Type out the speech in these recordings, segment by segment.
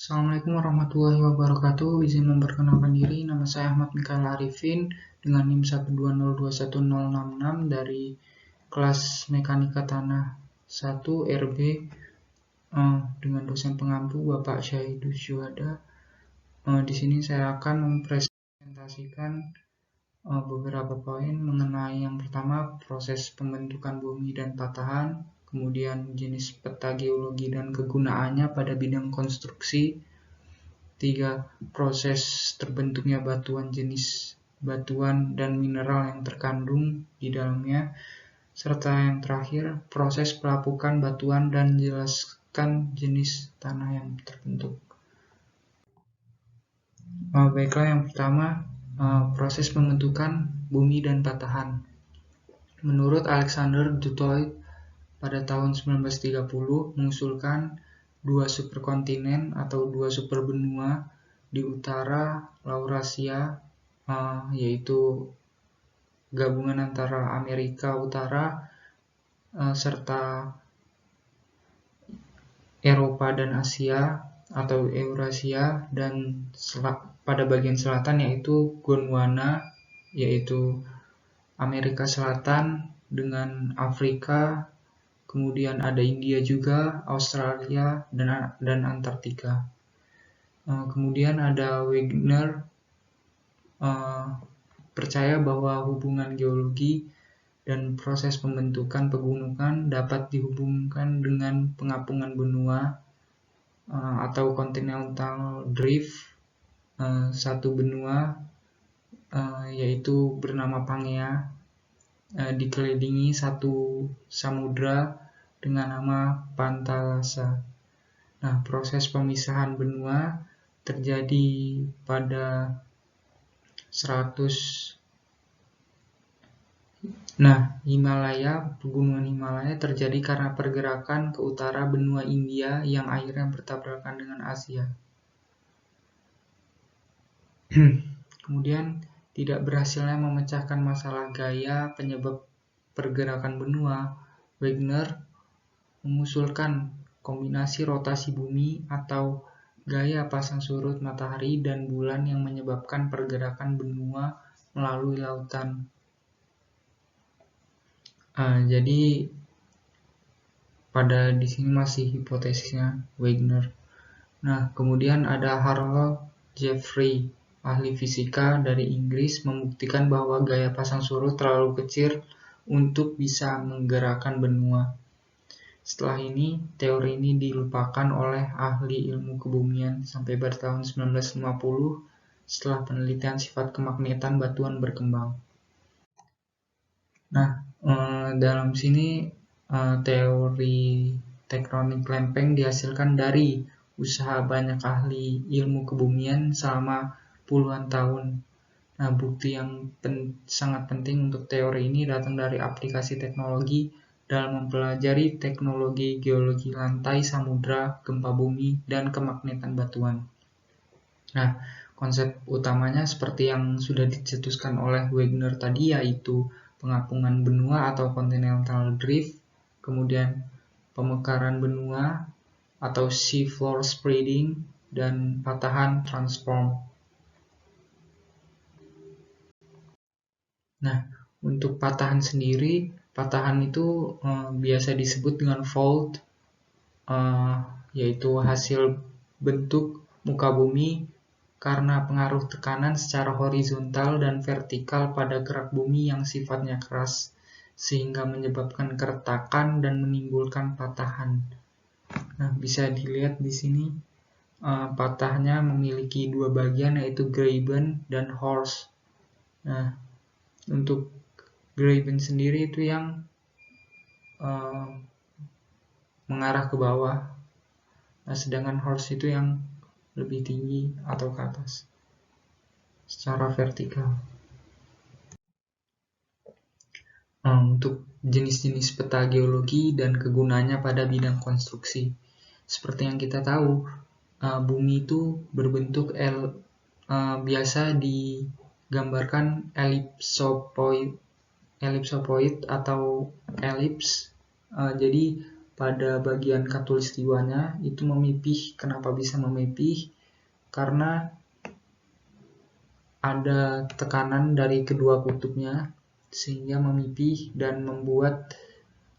Assalamualaikum warahmatullahi wabarakatuh. Izin memperkenalkan diri, nama saya Ahmad Mikael Arifin dengan NIM 120211066 dari kelas Mekanika Tanah 1 RB dengan dosen pengampu Bapak Syahidus Syuhada. Di sini saya akan mempresentasikan beberapa poin mengenai yang pertama proses pembentukan bumi dan patahan, kemudian jenis peta geologi dan kegunaannya pada bidang konstruksi. 3. Proses terbentuknya batuan, jenis batuan dan mineral yang terkandung di dalamnya. Serta yang terakhir, proses pelapukan batuan dan jelaskan jenis tanah yang terbentuk. Baiklah, yang pertama, proses pembentukan bumi dan patahan. Menurut Alexander Dutoit pada tahun 1930 mengusulkan dua superkontinen atau dua superbenua di utara Laurasia, yaitu gabungan antara Amerika Utara serta Eropa dan Asia atau Eurasia, dan pada bagian selatan yaitu Gondwana, yaitu Amerika Selatan dengan Afrika. Kemudian ada India juga, Australia, dan Antartika. Kemudian ada Wegener percaya bahwa hubungan geologi dan proses pembentukan pegunungan dapat dihubungkan dengan pengapungan benua atau continental drift. Satu benua yaitu bernama Pangea dikelilingi satu samudra dengan nama Pantalasa. Nah, proses pemisahan benua terjadi pada 100. Nah, pegunungan Himalaya terjadi karena pergerakan ke utara benua India yang akhirnya bertabrakan dengan Asia. Kemudian, tidak berhasilnya memecahkan masalah gaya penyebab pergerakan benua, Wegener mengusulkan kombinasi rotasi bumi atau gaya pasang surut matahari dan bulan yang menyebabkan pergerakan benua melalui lautan. Jadi pada di sini masih hipotesisnya Wegener. Nah, kemudian ada Harold Jeffrey, ahli fisika dari Inggris, membuktikan bahwa gaya pasang surut terlalu kecil untuk bisa menggerakkan benua. Setelah ini, teori ini dilupakan oleh ahli ilmu kebumian sampai pada tahun 1950 setelah penelitian sifat kemagnetan batuan berkembang. Nah, dalam sini teori tektonik lempeng dihasilkan dari usaha banyak ahli ilmu kebumian selama puluhan tahun. Nah, bukti yang sangat penting untuk teori ini datang dari aplikasi teknologi dalam mempelajari teknologi geologi lantai samudra, gempa bumi, dan kemagnetan batuan. Nah, konsep utamanya seperti yang sudah dicetuskan oleh Wegener tadi, yaitu pengapungan benua atau continental drift, kemudian pemekaran benua atau sea floor spreading, dan patahan transform. Nah, untuk patahan sendiri, patahan itu biasa disebut dengan fault, yaitu hasil bentuk muka bumi karena pengaruh tekanan secara horizontal dan vertikal pada gerak bumi yang sifatnya keras, sehingga menyebabkan keretakan dan menimbulkan patahan. Nah, bisa dilihat di sini patahnya memiliki dua bagian, yaitu graben dan horst. Nah, untuk graben sendiri itu yang mengarah ke bawah. Nah, sedangkan horst itu yang lebih tinggi atau ke atas secara vertikal. Untuk jenis-jenis peta geologi dan kegunaannya pada bidang konstruksi. Seperti yang kita tahu, bumi itu berbentuk biasa digambarkan ellipsoid atau elips. Jadi pada bagian khatulistiwanya itu memipih. Kenapa bisa memipih? Karena ada tekanan dari kedua kutubnya sehingga memipih dan membuat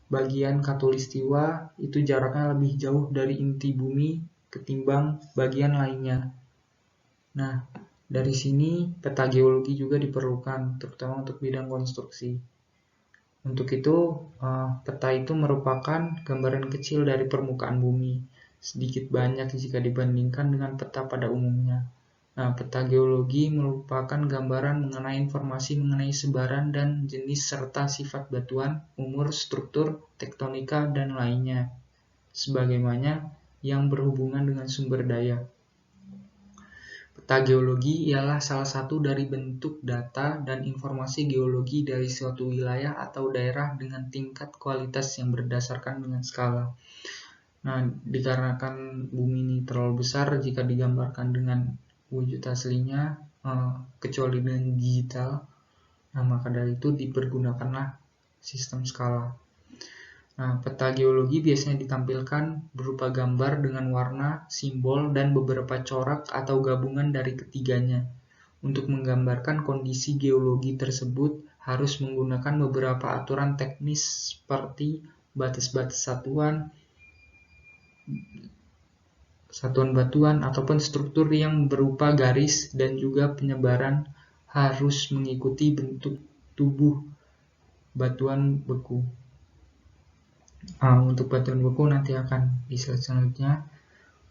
bagian khatulistiwa itu jaraknya lebih jauh dari inti bumi ketimbang bagian lainnya. Nah, dari sini peta geologi juga diperlukan, terutama untuk bidang konstruksi. Untuk itu, peta itu merupakan gambaran kecil dari permukaan bumi, sedikit banyak jika dibandingkan dengan peta pada umumnya. Nah, peta geologi merupakan gambaran mengenai informasi mengenai sebaran dan jenis serta sifat batuan, umur, struktur, tektonika, dan lainnya, sebagaimana yang berhubungan dengan sumber daya. Peta geologi ialah salah satu dari bentuk data dan informasi geologi dari suatu wilayah atau daerah dengan tingkat kualitas yang berdasarkan dengan skala. Nah, dikarenakan bumi ini terlalu besar jika digambarkan dengan wujud aslinya, kecuali dengan digital, nah maka dari itu dipergunakanlah sistem skala. Nah, peta geologi biasanya ditampilkan berupa gambar dengan warna, simbol, dan beberapa corak atau gabungan dari ketiganya. Untuk menggambarkan kondisi geologi tersebut harus menggunakan beberapa aturan teknis seperti batas-batas satuan batuan ataupun struktur yang berupa garis dan juga penyebaran harus mengikuti bentuk tubuh batuan beku. Untuk batuan beku nanti akan di slide selanjutnya.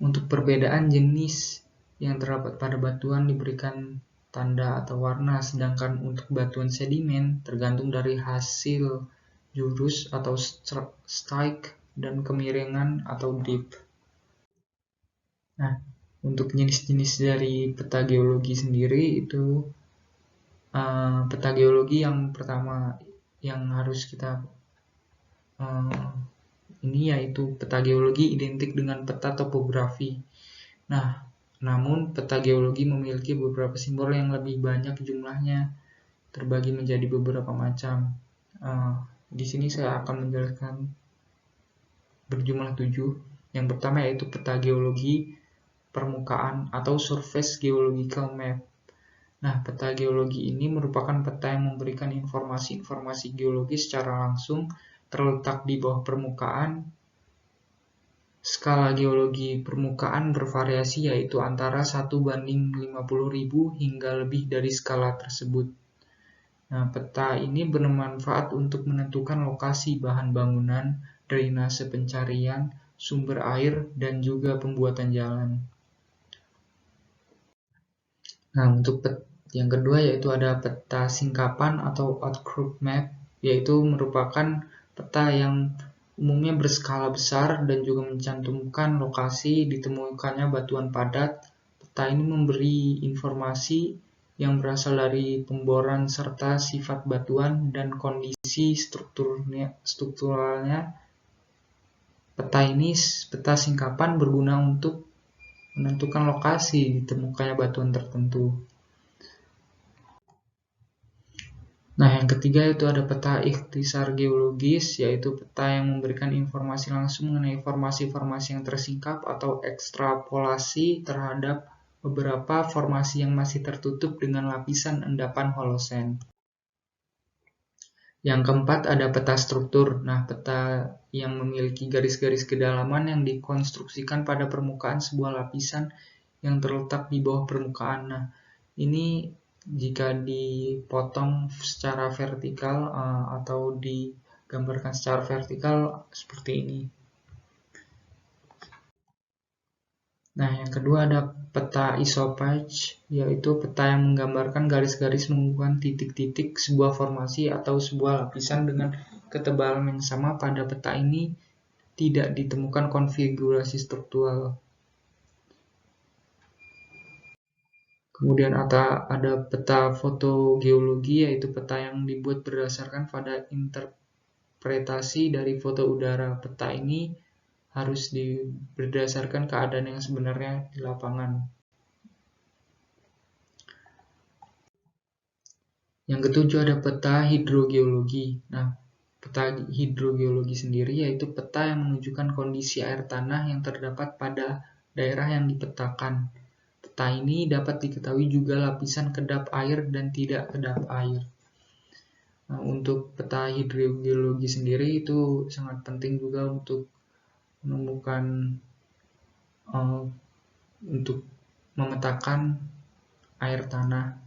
Untuk perbedaan jenis yang terdapat pada batuan diberikan tanda atau warna, sedangkan untuk batuan sedimen tergantung dari hasil jurus atau strike dan kemiringan atau dip. Nah, untuk jenis-jenis dari peta geologi sendiri itu peta geologi yang pertama yang harus kita ini yaitu peta geologi identik dengan peta topografi. Nah, namun peta geologi memiliki beberapa simbol yang lebih banyak jumlahnya, terbagi menjadi beberapa macam. Di sini saya akan menjelaskan berjumlah 7. Yang pertama yaitu peta geologi permukaan atau surface geological map. Nah, peta geologi ini merupakan peta yang memberikan informasi-informasi geologis secara langsung terletak di bawah permukaan. Skala geologi permukaan bervariasi yaitu antara 1:50.000 hingga lebih dari skala tersebut. Nah, peta ini bermanfaat untuk menentukan lokasi bahan bangunan, drainase pencarian, sumber air, dan juga pembuatan jalan. Nah, untuk yang kedua yaitu ada peta singkapan atau outcrop map, yaitu merupakan peta yang umumnya berskala besar dan juga mencantumkan lokasi ditemukannya batuan padat. Peta ini memberi informasi yang berasal dari pemboran serta sifat batuan dan kondisi strukturalnya. Peta singkapan berguna untuk menentukan lokasi ditemukannya batuan tertentu. Nah, yang ketiga itu ada peta ikhtisar geologis, yaitu peta yang memberikan informasi langsung mengenai formasi-formasi yang tersingkap atau ekstrapolasi terhadap beberapa formasi yang masih tertutup dengan lapisan endapan Holosen. Yang keempat ada peta struktur. Nah, peta yang memiliki garis-garis kedalaman yang dikonstruksikan pada permukaan sebuah lapisan yang terletak di bawah permukaan. Nah, ini jika dipotong secara vertikal atau digambarkan secara vertikal seperti ini. Nah, yang kedua ada peta isopatch, yaitu peta yang menggambarkan garis-garis menghubungkan titik-titik sebuah formasi atau sebuah lapisan dengan ketebalan yang sama. Pada peta ini tidak ditemukan konfigurasi struktural. Kemudian ada peta fotogeologi, yaitu peta yang dibuat berdasarkan pada interpretasi dari foto udara. Peta ini harus berdasarkan keadaan yang sebenarnya di lapangan. Yang ketujuh ada peta hidrogeologi. Nah, Peta hidrogeologi sendiri yaitu peta yang menunjukkan kondisi air tanah yang terdapat pada daerah yang dipetakan. Peta ini dapat diketahui juga lapisan kedap air dan tidak kedap air. Nah, untuk peta hidrogeologi sendiri itu sangat penting juga untuk menemukan untuk memetakan air tanah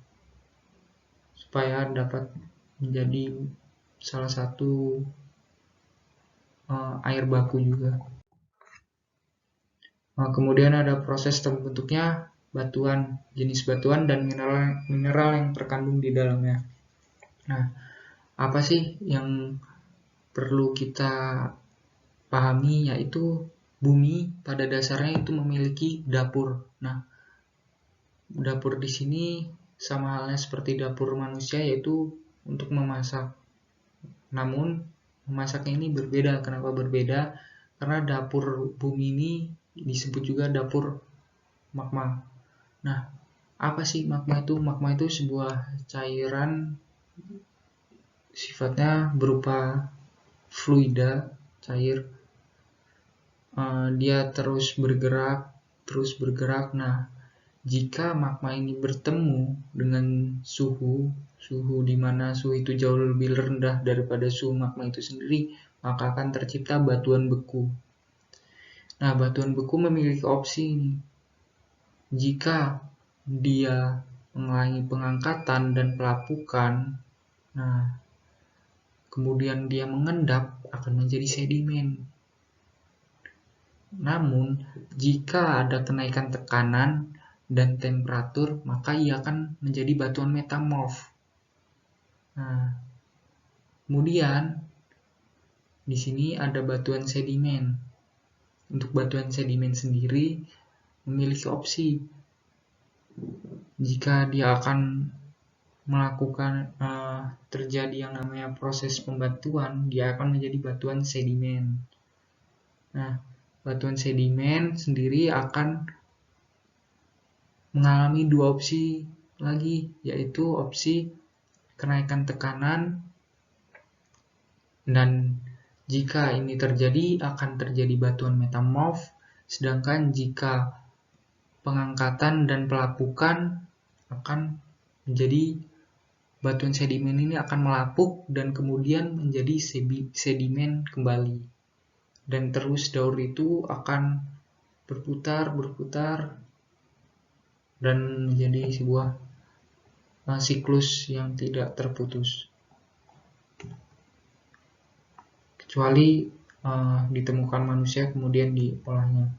supaya dapat menjadi salah satu air baku juga. Kemudian ada proses terbentuknya batuan, jenis batuan dan mineral yang terkandung di dalamnya. Nah, apa sih yang perlu kita pahami, yaitu bumi pada dasarnya itu memiliki dapur. Nah, dapur di sini sama halnya seperti dapur manusia, yaitu untuk memasak. Namun memasaknya ini berbeda. Kenapa berbeda? Karena dapur bumi ini disebut juga dapur magma. Nah, apa sih magma itu? Magma itu sebuah cairan sifatnya berupa fluida, cair. Dia terus bergerak. Nah, jika magma ini bertemu dengan suhu di mana suhu itu jauh lebih rendah daripada suhu magma itu sendiri, maka akan tercipta batuan beku. Nah, batuan beku memiliki opsi ini. Jika dia mengalami pengangkatan dan pelapukan, nah, kemudian dia mengendap, akan menjadi sedimen. Namun, jika ada kenaikan tekanan dan temperatur, maka ia akan menjadi batuan metamorf. Nah, kemudian di sini ada batuan sedimen. Untuk batuan sedimen sendiri memiliki opsi. Jika dia akan melakukan terjadi yang namanya proses pembatuan, dia akan menjadi batuan sedimen. Nah, batuan sedimen sendiri akan mengalami dua opsi lagi, yaitu opsi kenaikan tekanan, dan jika ini terjadi akan terjadi batuan metamorf. Sedangkan jika pengangkatan dan pelapukan, akan menjadi batuan sedimen ini akan melapuk dan kemudian menjadi sedimen kembali. Dan terus daur itu akan berputar dan menjadi sebuah siklus yang tidak terputus. Kecuali ditemukan manusia kemudian diolahnya.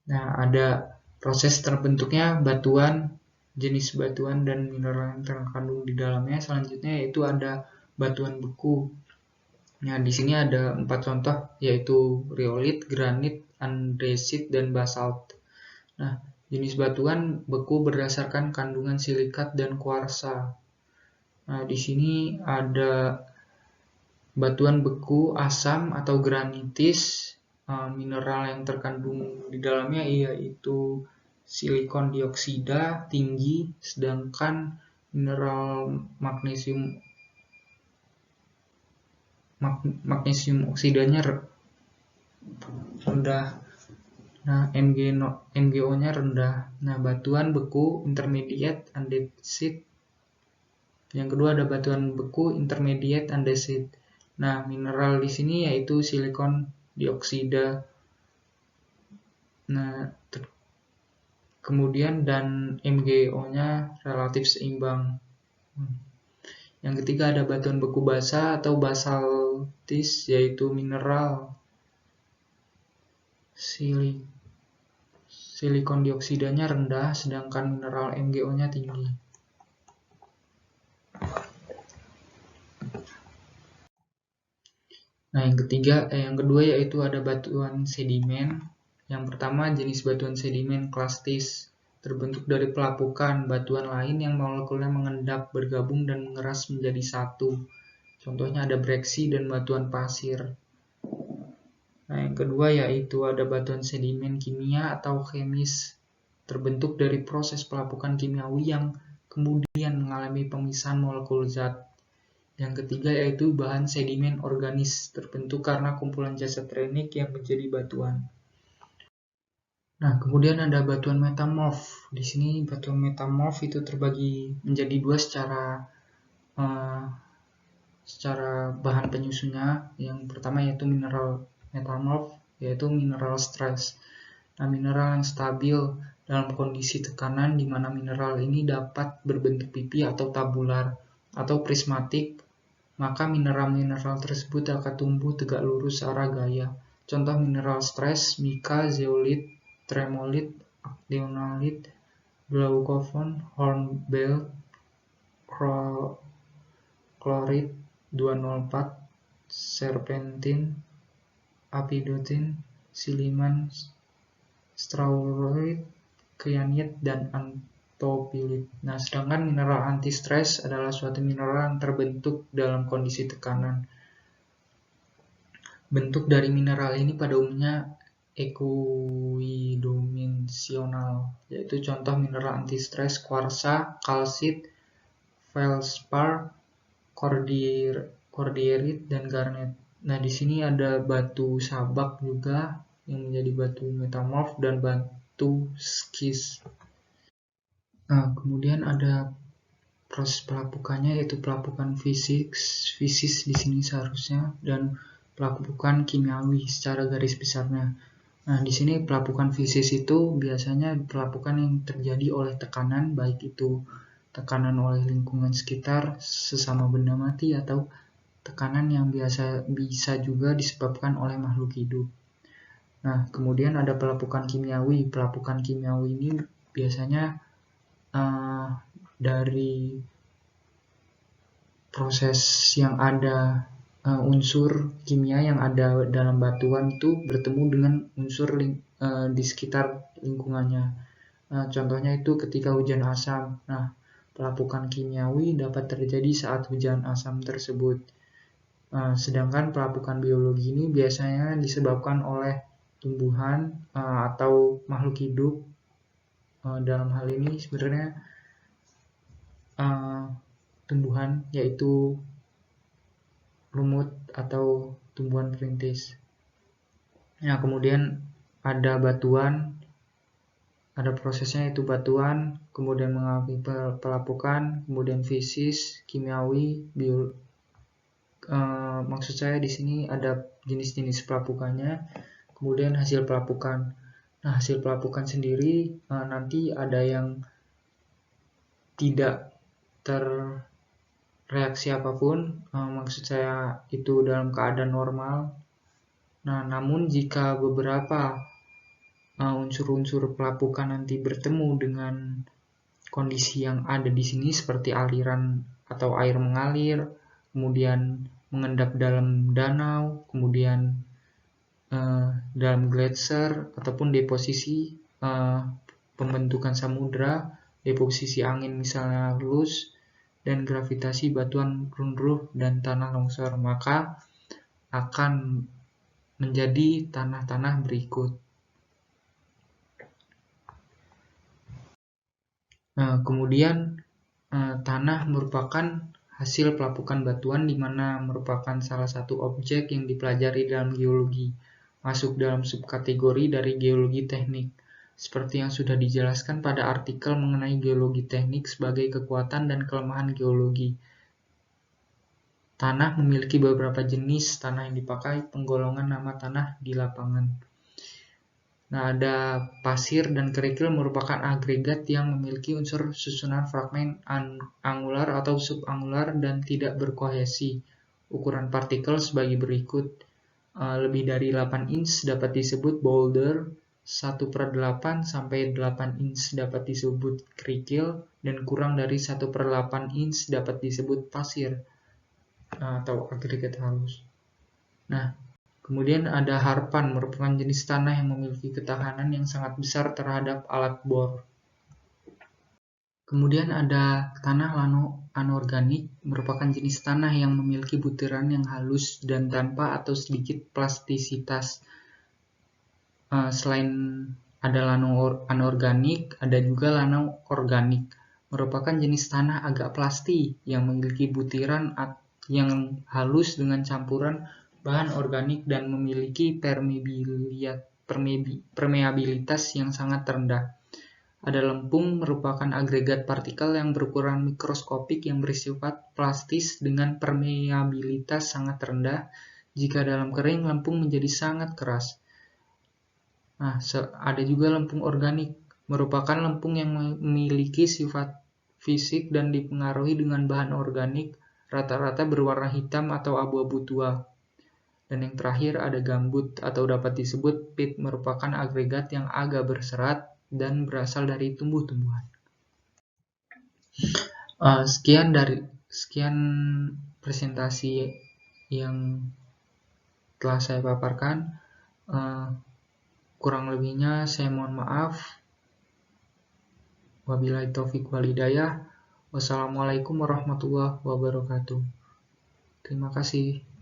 Nah, ada proses terbentuknya batuan, jenis batuan dan mineral yang terkandung di dalamnya. Selanjutnya yaitu ada batuan beku. Nah, di sini ada 4 contoh, yaitu riolit, granit, andesit, dan basalt. Nah, jenis batuan beku berdasarkan kandungan silikat dan kuarsa. Nah, di sini ada batuan beku asam atau granitis. Mineral yang terkandung di dalamnya yaitu silikon dioksida tinggi, sedangkan mineral magnesium oksidanya rendah. Nah, MgO-nya rendah. Nah, batuan beku intermediate andesit. Yang kedua ada batuan beku intermediate andesit. Nah, mineral di sini yaitu silikon dioksida. Nah, kemudian dan MgO-nya relatif seimbang. Yang ketiga ada batuan beku basa atau basaltis, yaitu mineral silikon dioksidanya rendah, sedangkan mineral MgO-nya tinggi. Nah, yang kedua yaitu ada batuan sedimen. Yang pertama jenis batuan sedimen klastis, terbentuk dari pelapukan batuan lain yang molekulnya mengendap, bergabung dan mengeras menjadi satu. Contohnya ada breksi dan batuan pasir. Nah, yang kedua yaitu ada batuan sedimen kimia atau kemis, terbentuk dari proses pelapukan kimiawi yang kemudian mengalami pemisahan molekul zat. Yang ketiga yaitu bahan sedimen organis terbentuk karena kumpulan jasad renik yang menjadi batuan. Nah, kemudian ada batuan metamorf. Di sini batuan metamorf itu terbagi menjadi dua secara bahan penyusunnya. Yang pertama yaitu mineral metamorf, yaitu mineral stress. Nah, mineral yang stabil dalam kondisi tekanan di mana mineral ini dapat berbentuk pipi atau tabular atau prismatik, maka mineral-mineral tersebut akan tumbuh tegak lurus searah gaya. Contoh mineral stress, mica, zeolit, tremolit, actinolit, glaucopon, hornblende, chlorid 204, serpentin, apidotin, siliman, strauroid, kyanit, dan antopilit. Nah, sedangkan mineral anti-stress adalah suatu mineral yang terbentuk dalam kondisi tekanan. Bentuk dari mineral ini pada umumnya ekuidimensional, yaitu contoh mineral anti-stress kuarsa, kalsit, feldspar, cordierit, dan garnet. Nah, di sini ada batu sabak juga yang menjadi batu metamorf dan batu skis. Nah, kemudian ada proses pelapukannya yaitu pelapukan fisis di sini seharusnya, dan pelapukan kimiawi secara garis besarnya. Nah, di sini pelapukan fisis itu biasanya pelapukan yang terjadi oleh tekanan, baik itu tekanan oleh lingkungan sekitar, sesama benda mati, atau tekanan yang bisa juga disebabkan oleh makhluk hidup. Nah, kemudian ada pelapukan kimiawi. Pelapukan kimiawi ini biasanya dari proses yang ada unsur kimia yang ada dalam batuan itu bertemu dengan unsur di sekitar lingkungannya. Contohnya itu ketika hujan asam. Nah, pelapukan kimiawi dapat terjadi saat hujan asam tersebut. Sedangkan pelapukan biologi ini biasanya disebabkan oleh tumbuhan atau makhluk hidup. Dalam hal ini sebenarnya tumbuhan, yaitu lumut atau tumbuhan perintis. Nah, kemudian ada batuan, ada prosesnya yaitu batuan, kemudian mengalami pelapukan, kemudian fisis, kimiawi, maksud saya di sini ada jenis-jenis pelapukannya, kemudian hasil pelapukan. Nah, hasil pelapukan sendiri nanti ada yang tidak terreaksi apapun, maksud saya itu dalam keadaan normal. Nah, namun jika beberapa unsur-unsur pelapukan nanti bertemu dengan kondisi yang ada di sini seperti aliran atau air mengalir, kemudian mengendap dalam danau, kemudian dalam gletser ataupun deposisi pembentukan samudra, deposisi angin misalnya lus, dan gravitasi batuan runtuh dan tanah longsor, maka akan menjadi tanah-tanah berikut. Kemudian tanah merupakan hasil pelapukan batuan, di mana merupakan salah satu objek yang dipelajari dalam geologi, masuk dalam subkategori dari geologi teknik, seperti yang sudah dijelaskan pada artikel mengenai geologi teknik sebagai kekuatan dan kelemahan geologi. Tanah memiliki beberapa jenis tanah yang dipakai penggolongan nama tanah di lapangan. Nah, ada pasir dan kerikil merupakan agregat yang memiliki unsur susunan fragmen angular atau subangular dan tidak berkohesi. Ukuran partikel sebagai berikut. Lebih dari 8 inch dapat disebut boulder, 1/8 sampai 8 inch dapat disebut kerikil, dan kurang dari 1/8 inch dapat disebut pasir atau agregat halus. Nah, kemudian ada harpan, merupakan jenis tanah yang memiliki ketahanan yang sangat besar terhadap alat bor. Kemudian ada tanah anorganik, merupakan jenis tanah yang memiliki butiran yang halus dan tanpa atau sedikit plastisitas. Selain ada anorganik, ada juga organik, merupakan jenis tanah agak plasti yang memiliki butiran yang halus dengan campuran bahan organik dan memiliki permeabilitas yang sangat rendah. Ada lempung merupakan agregat partikel yang berukuran mikroskopik yang bersifat plastis dengan permeabilitas sangat rendah. Jika dalam kering, lempung menjadi sangat keras. Nah, ada juga lempung organik, merupakan lempung yang memiliki sifat fisik dan dipengaruhi dengan bahan organik, rata-rata berwarna hitam atau abu-abu tua. Dan yang terakhir ada gambut atau dapat disebut peat, merupakan agregat yang agak berserat dan berasal dari tumbuh-tumbuhan. Sekian presentasi yang telah saya paparkan. Kurang lebihnya saya mohon maaf. Wabillahi taufiq wal hidayah. Wassalamualaikum warahmatullahi wabarakatuh. Terima kasih.